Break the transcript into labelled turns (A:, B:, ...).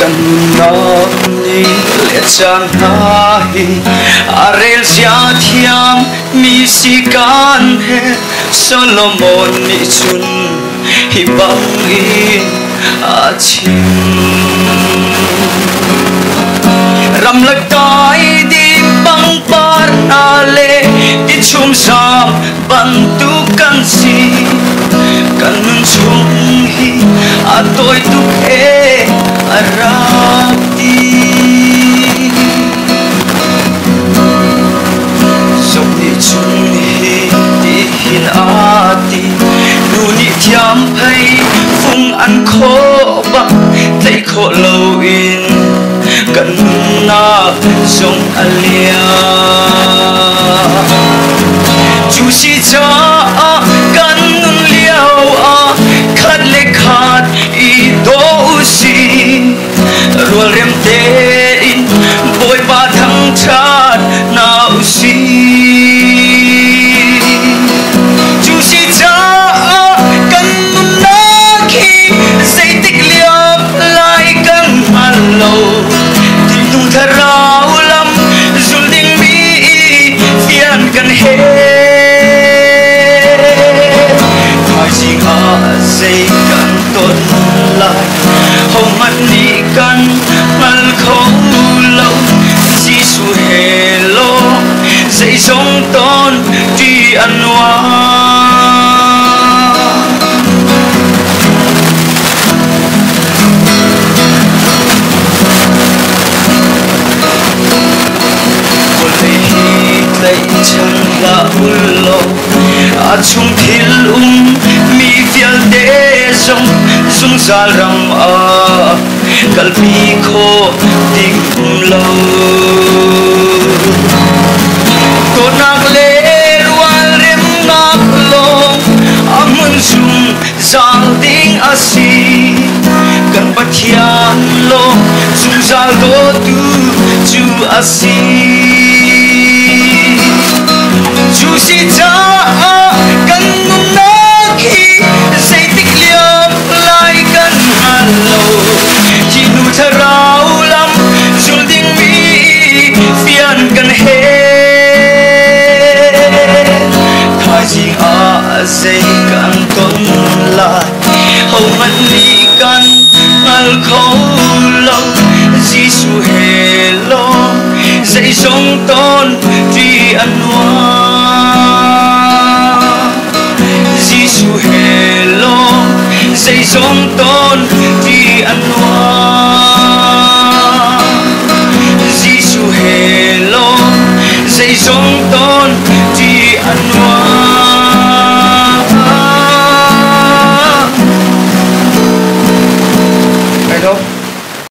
A: Kanunani lechan nahi arel sia thiam mi sikan he Solomon ni chun hibangi achim ram lakai di bang par nale di chum sam bantu kan si kanun chung hi atoi tu he arati sop ni chung hi di hin ati nuni thiam phai phung an kho ba tay kho lo in kan na song alia chu si cha kan nun liao a khat le khat I do si rual rem te in boy ba thang chat now si chu si cha kan nun na khi say tik liap lai kan malo Rau lam zul ding mi fian kan he Thai sing a say kan ton lai hong man ni kan mal khâu lâu Giêsu hello say song ton tri anwa Chẳng là ulo chung thil mi fial de sung sa ram kalpi kho ting lo to nak le rual rem nak long amun sung zal ding asi kan pathian lo sung zal do tu chu asi chu si cha kan nun na khi say tik liam lai kan halo chi nu tha rau lam zul ding mi fian kan he khai ji a say kan ton la hầu man ni kan al khâu lo Giêsu hello dạy song ton tri anwa Giêsu hello dạy song ton tri anwa Giêsu hello dạy song ton tri anwa